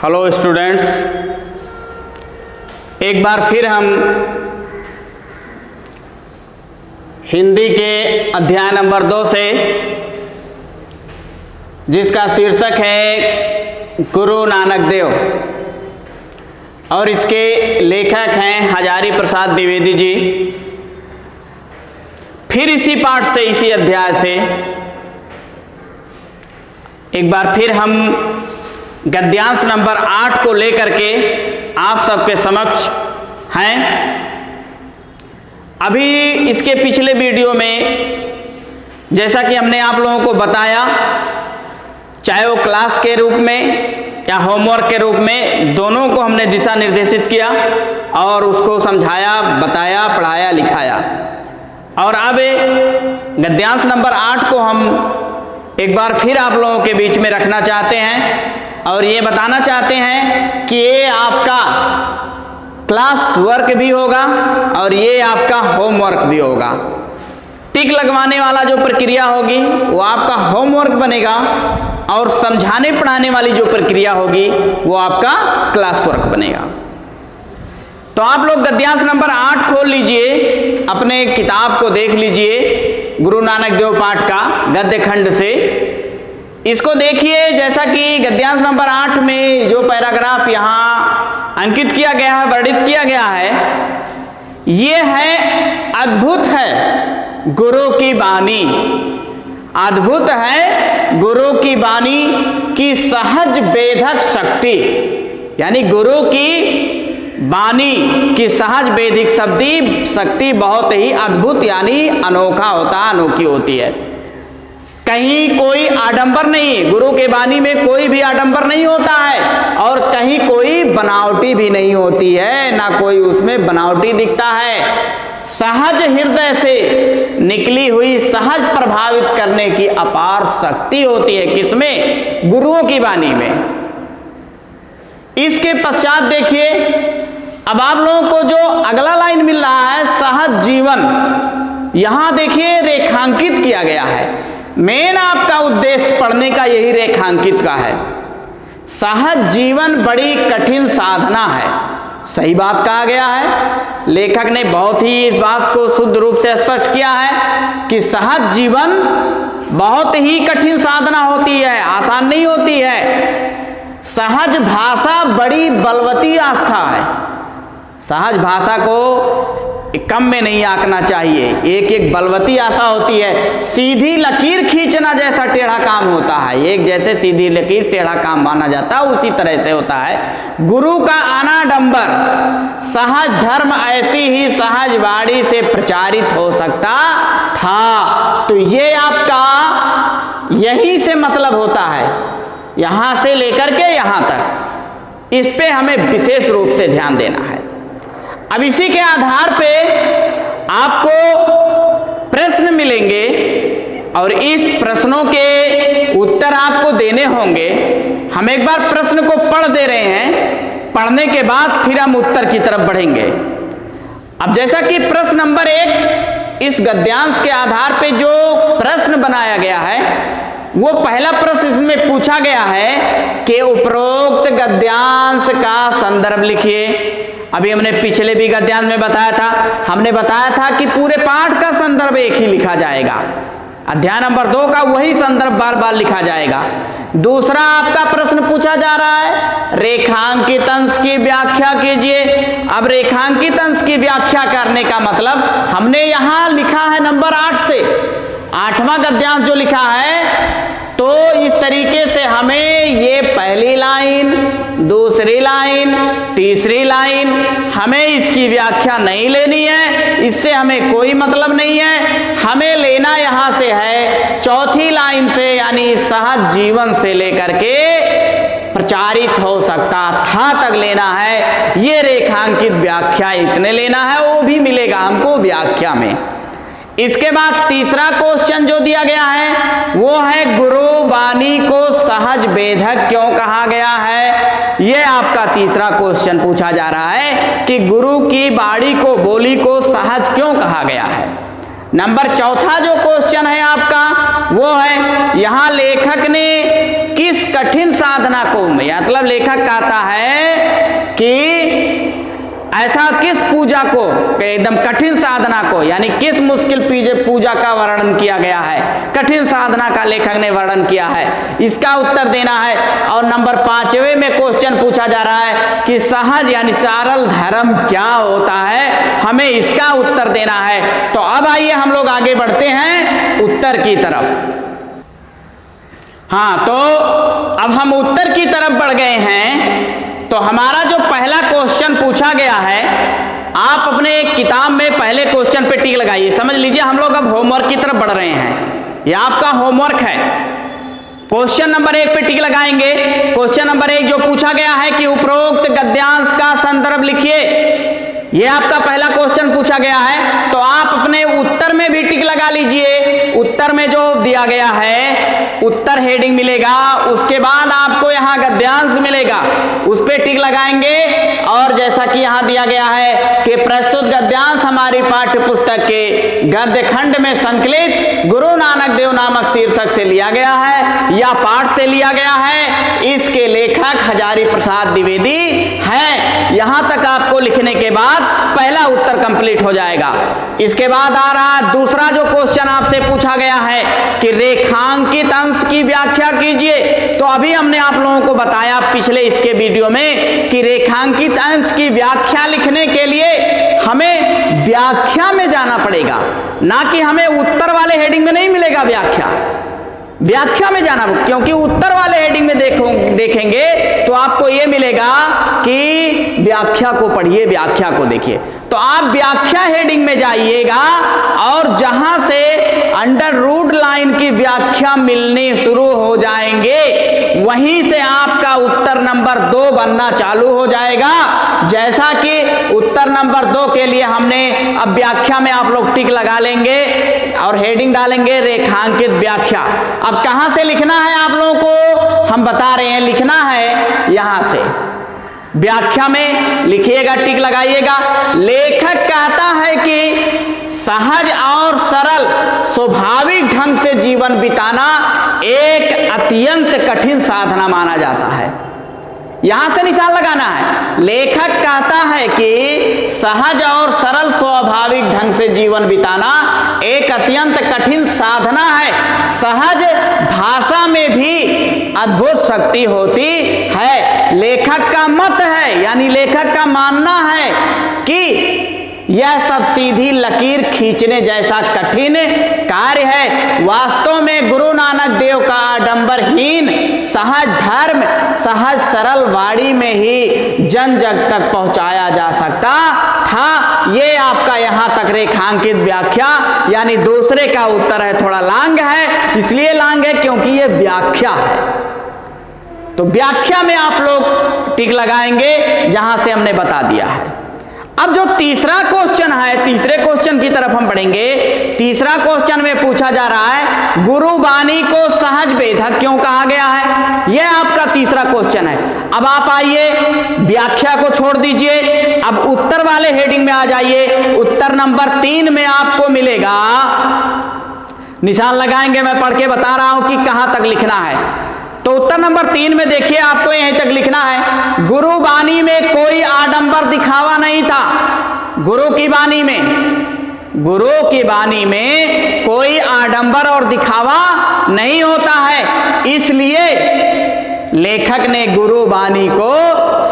Hello students, एक बार फिर हम हिंदी के अध्याय नंबर 2 से, जिसका शीर्षक है गुरु नानक देव और इसके लेखक हैं हजारी प्रसाद द्विवेदी जी, फिर इसी पाठ से, इसी अध्याय से एक बार फिर हम गद्यांश नंबर 8 को लेकर के आप सबके समक्ष हैं। अभी इसके पिछले वीडियो में जैसा कि हमने आप लोगों को बताया, चाहे वो क्लास के रूप में या होमवर्क के रूप में, दोनों को हमने दिशा निर्देशित किया और उसको समझाया, बताया, पढ़ाया, लिखाया। और अब गद्यांश नंबर 8 को हम एक बार फिर आप लोगों के बीच में रखना चाहते हैं और ये बताना चाहते हैं कि ये आपका क्लास वर्क भी होगा और ये आपका होमवर्क भी होगा। टिक लगवाने वाला जो प्रक्रिया होगी वो आपका होमवर्क बनेगा और समझाने पढ़ाने वाली जो प्रक्रिया होगी वो आपका क्लास वर्क बनेगा। तो आप लोग गद्यांश नंबर 8 खोल लीजिए, अपने किताब को देख लीजिए, गुरु नानक देव पाठ का गद्य खंड से। इसको देखिए, जैसा कि गद्यांश नंबर 8 में जो पैराग्राफ यहाँ अंकित किया गया है, वर्णित किया गया है, ये है अद्भुत है गुरु की वाणी। अद्भुत है गुरु की वाणी की सहज वेधक शक्ति, यानी गुरु की वाणी की सहज वेदिक शक्ति बहुत ही अद्भुत यानी अनोखा होता है, अनोखी होती है। कहीं कोई आडंबर नहीं, गुरु के वाणी में कोई भी आडंबर नहीं होता है और कहीं कोई बनावटी भी नहीं होती है, ना कोई उसमें बनावटी दिखता है। सहज हृदय से निकली हुई, सहज प्रभावित करने की अपार शक्ति होती है। किसमें? गुरुओं की वाणी में। इसके पश्चात देखिए, अब आप लोगों को जो अगला लाइन मिल रहा है, सहज जीवन, यहां देखिए रेखांकित किया गया है। मेन आपका उद्देश्य पढ़ने का यही रेखांकित का है। सहज जीवन बड़ी कठिन साधना है, सही बात कहा गया है। लेखक ने बहुत ही इस बात को शुद्ध रूप से स्पष्ट किया है कि सहज जीवन बहुत ही कठिन साधना होती है, आसान नहीं होती है। सहज भाषा बड़ी बलवती आस्था है। सहज भाषा को कम में नहीं आंकना चाहिए, एक एक बलवती आशा होती है। सीधी लकीर खींचना जैसा टेढ़ा काम होता है, एक जैसे सीधी लकीर टेढ़ा काम माना जाता है, उसी तरह से होता है गुरु का अनाडंबर सहज धर्म। ऐसी ही सहज वाणी से प्रचारित हो सकता था। तो ये आपका यही से मतलब होता है, यहां से लेकर के यहां तक। इस पे हमें विशेष रूप से ध्यान देना है। अब इसी के आधार पे आपको प्रश्न मिलेंगे और इस प्रश्नों के उत्तर आपको देने होंगे। हम एक बार प्रश्न को पढ़ दे रहे हैं, पढ़ने के बाद फिर हम उत्तर की तरफ बढ़ेंगे। अब जैसा कि प्रश्न नंबर 1, इस गद्यांश के आधार पे जो प्रश्न बनाया गया है, वो पहला प्रश्न इसमें पूछा गया है कि उपरोक्त गद्यांश का संदर्भ लिखिए। अभी हमने पिछले भी गद्यांश में बताया था, हमने बताया था कि पूरे पाठ का संदर्भ एक ही लिखा जाएगा। अध्याय नंबर 2 का वही संदर्भ बार बार लिखा जाएगा। दूसरा आपका प्रश्न पूछा जा रहा है, रेखांकित अंश की व्याख्या कीजिए। अब रेखांकित अंश की व्याख्या करने का मतलब हमने यहां लिखा है नंबर 8 से 8वां गद्यांश जो लिखा है, तो इस तरीके से हमें ये पहली लाइन, दूसरी लाइन, तीसरी लाइन, हमें इसकी व्याख्या नहीं लेनी है, इससे हमें कोई मतलब नहीं है। हमें लेना यहां से है चौथी लाइन से, यानी सहज जीवन से लेकर के प्रचारित हो सकता था तक लेना है। ये रेखांकित व्याख्या इतने लेना है, वो भी मिलेगा हमको व्याख्या में। इसके बाद तीसरा क्वेश्चन जो दिया गया है वो है गुरु वाणी को सहज वेधक क्यों कहा गया है। यह आपका तीसरा क्वेश्चन पूछा जा रहा है कि गुरु की वाणी को, बोली को सहज क्यों कहा गया है। नंबर चौथा जो क्वेश्चन है आपका वो है, यहां लेखक ने किस कठिन साधना को, मतलब लेखक कहता है कि ऐसा किस पूजा को, एकदम कठिन साधना को, यानी किस मुश्किल पूजा का वर्णन किया गया है, कठिन साधना का लेखक ने वर्णन किया है, इसका उत्तर देना है। और नंबर 5वें में क्वेश्चन पूछा जा रहा है कि सहज यानी सरल धर्म क्या होता है, हमें इसका उत्तर देना है। तो अब आइए हम लोग आगे बढ़ते हैं उत्तर की तरफ। हाँ, तो अब हम उत्तर की तरफ बढ़ गए हैं। तो हमारा जो पहला क्वेश्चन पूछा गया है, आप अपने एक किताब में पहले क्वेश्चन पे टिक लगाइए। समझ लीजिए हम लोग अब होमवर्क की तरफ बढ़ रहे हैं, यह आपका होमवर्क है। क्वेश्चन नंबर 1 पे टिक लगाएंगे। क्वेश्चन नंबर 1 जो पूछा गया है कि उपरोक्त गद्यांश का संदर्भ लिखिए, यह आपका पहला क्वेश्चन पूछा गया है। तो आप अपने उत्तर में भी टिक लगा लीजिए। उत्तर में जो दिया गया है उत्तर हेडिंग मिलेगा, उसके बाद आपको यहाँ गद्यांश मिलेगा, उस पे टिक लगाएंगे। और जैसा कि यहाँ दिया गया है कि प्रस्तुत गद्यांश हमारी पाठ्य पुस्तक के गद्य खंड में संकलित गुरु नानक देव नामक शीर्षक से लिया गया है या पाठ से लिया गया है। इसके लेखक हजारी प्रसाद द्विवेदी हैं। यहां तक आपको लिखने के बाद पहला उत्तर कंप्लीट हो जाएगा। इसके बाद आ रहा दूसरा जो क्वेश्चन आपसे पूछा गया है कि रेखांकित अंश की व्याख्या कीजिए। तो अभी हमने आप लोगों को बताया पिछले इसके वीडियो में कि रेखांकित अंश की व्याख्या लिखने के लिए हमें व्याख्या में जाना पड़ेगा, ना कि हमें उत्तर वाले हेडिंग में नहीं मिलेगा व्याख्या। व्याख्या में जाना, क्योंकि उत्तर वाले हेडिंग में देखेंगे तो आपको यह मिलेगा कि व्याख्या को पढ़िए, व्याख्या को देखिए। तो आप व्याख्या हेडिंग में जाइएगा और जहां से अंडर रूट लाइन की व्याख्या मिलनी शुरू हो जाएंगे, वहीं से आपका उत्तर नंबर 2 बनना चालू हो जाएगा। जैसा कि उत्तर नंबर 2 के लिए हमने अब व्याख्या में आप लोग टिक लगा लेंगे और हेडिंग डालेंगे रेखांकित व्याख्या। अब कहां से लिखना है आप लोगों को हम बता रहे हैं, लिखना है यहां से व्याख्या में लिखिएगा, टिक लगाइएगा। लेखक कहता है कि सहज और सरल स्वाभाविक ढंग से जीवन बिताना एक अत्यंत कठिन साधना माना जाता है। यहां से निशान लगाना है। लेखक कहता है कि सहज और सरल स्वाभाविक ढंग से जीवन बिताना एक अत्यंत कठिन साधना है। सहज भाषा में भी अद्भुत शक्ति होती है। लेखक का मत है, यानी लेखक का मानना है कि यह सब सीधी लकीर खींचने जैसा कठिन कार्य है। वास्तव में गुरु नानक देव का आडंबरहीन सहज धर्म सहज सरल वाणी में ही जन जग तक पहुंचाया जा सकता था। ये आपका यहां तक रेखांकित व्याख्या, यानी दूसरे का उत्तर है। थोड़ा लांग है, इसलिए लांग है क्योंकि ये व्याख्या है। तो व्याख्या में आप लोग टिक लगाएंगे जहां से हमने बता दिया है। अब जो तीसरा क्वेश्चन है, तीसरे क्वेश्चन की तरफ हम बढ़ेंगे। तीसरा क्वेश्चन में पूछा जा रहा है गुरु वाणी को सहज वेधक क्यों कहा गया है। यह आपका तीसरा क्वेश्चन है। अब आप आइए व्याख्या को छोड़ दीजिए, अब उत्तर वाले हेडिंग में आ जाइए। उत्तर नंबर 3 में आपको मिलेगा, निशान लगाएंगे, मैं पढ़ के बता रहा हूं कि कहां तक लिखना है। तो उत्तर नंबर 3 में देखिए आपको यहीं तक लिखना है, गुरु वाणी में कोई आडंबर दिखावा नहीं था। गुरु की वाणी में कोई आडंबर और दिखावा नहीं होता है, इसलिए लेखक ने गुरु वाणी को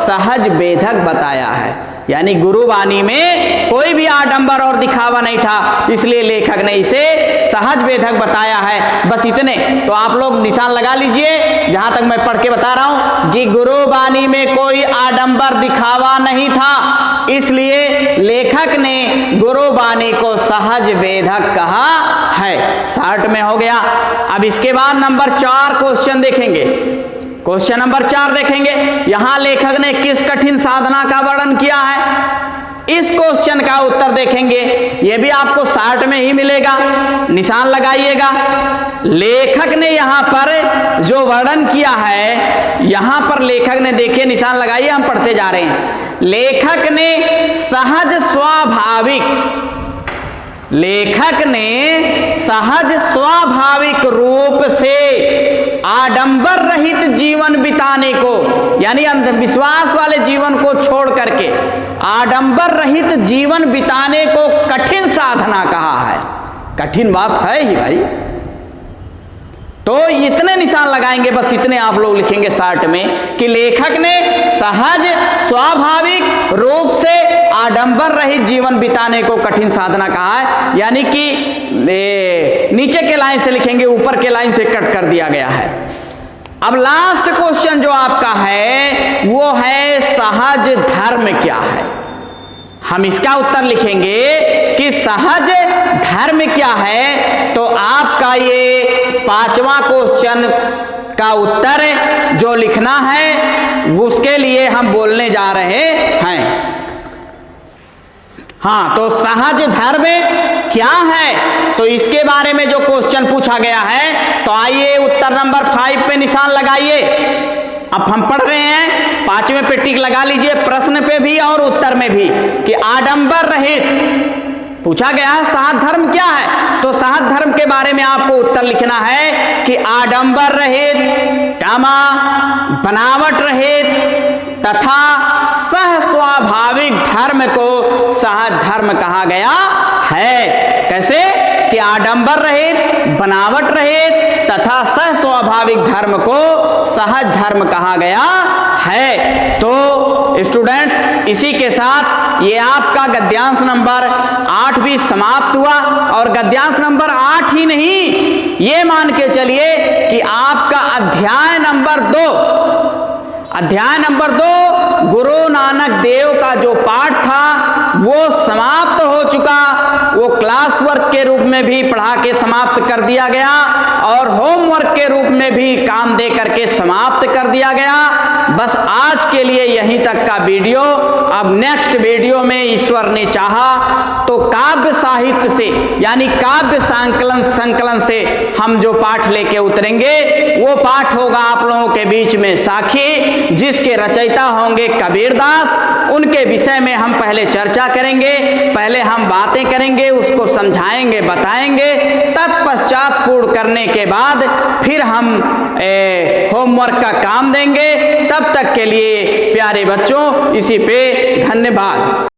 सहज वेधक बताया है। यानी गुरु वाणी में कोई भी आडंबर और दिखावा नहीं था, इसलिए लेखक ने इसे सहज वेधक बताया है। बस इतने। तो आप लोग निशान लगा लीजिए जहां तक मैं पढ़ के बता रहा हूं कि गुरु वाणी में कोई आडंबर दिखावा नहीं था, इसलिए लेखक ने गुरु वाणी को सहज वेधक कहा है। शॉर्ट में हो गया। अब इसके बाद नंबर 4 क्वेश्चन देखेंगे। क्वेश्चन नंबर 4 देखेंगे, यहां लेखक ने किस कठिन साधना का वर्णन किया है। इस क्वेश्चन का उत्तर देखेंगे, यह भी आपको शॉर्ट में ही मिलेगा, निशान लगाइएगा। लेखक ने यहां पर जो वर्णन किया है, यहां पर लेखक ने, देखिए निशान लगाइए, हम पढ़ते जा रहे हैं। लेखक ने सहज स्वाभाविक रूप से आडंबर रहित जीवन बिताने को, यानी अंधविश्वास वाले जीवन को छोड़ करके आडंबर रहित जीवन बिताने को कठिन साधना कहा है। कठिन बात है ही भाई। तो इतने निशान लगाएंगे, बस इतने आप लोग लिखेंगे शॉर्ट में कि लेखक ने सहज स्वाभाविक रूप से आडंबर रहित जीवन बिताने को कठिन साधना कहा है। यानी कि नीचे के लाइन से लिखेंगे, ऊपर के लाइन से कट कर दिया गया है। अब लास्ट क्वेश्चन जो आपका है वो है सहज धर्म क्या है। हम इसका उत्तर लिखेंगे कि सहज धर्म क्या है। तो आपका ये 5वां क्वेश्चन का उत्तर जो लिखना है उसके लिए हम बोलने जा रहे हैं। हाँ, तो सहज धर्म क्या है, तो इसके बारे में जो क्वेश्चन पूछा गया है, तो आइए उत्तर नंबर 5 पे निशान लगाइए। अब हम पढ़ रहे हैं, 5वें पे टिक लगा लीजिए, प्रश्न पे भी और उत्तर में भी, कि आडंबर रहित पूछा गया है सहज धर्म क्या है। तो सहज धर्म के बारे में आपको उत्तर लिखना है कि आडंबर रहित कामा बनावट रहित तथा सह स्वाभाविक धर्म को सहज धर्म कहा गया है। कैसे कि आडंबर रहित, बनावट रहित तथा सह स्वाभाविक धर्म को सहज धर्म कहा गया है। तो स्टूडेंट, इसी के साथ ये आपका गद्यांश नंबर 8 भी समाप्त हुआ। और गद्यांश नंबर 8 ही नहीं, ये मान के चलिए कि आपका अध्याय नंबर 2 गुरु नानक देव का जो पाठ था वो समाप्त हो चुका। वो क्लास वर्क के रूप में भी पढ़ा के समाप्त कर दिया गया और होमवर्क के रूप में भी काम दे करके समाप्त कर दिया गया। बस आज के लिए यहीं तक का वीडियो। अब नेक्स्ट वीडियो में ईश्वर ने चाहा तो काव्य साहित्य से, यानी काव्य संकलन से हम जो पाठ लेके उतरेंगे वो पाठ होगा आप लोगों के बीच में साखी, जिसके रचयिता होंगे कबीरदास। उनके विषय में हम पहले चर्चा करेंगे, पहले हम बातें करेंगे, उसको समझाएंगे, बताएंगे। तत्पश्चात पूर्ण करने के बाद फिर हम होमवर्क का काम देंगे। तब तक के लिए प्यारे बच्चों, इसी पे धन्यवाद।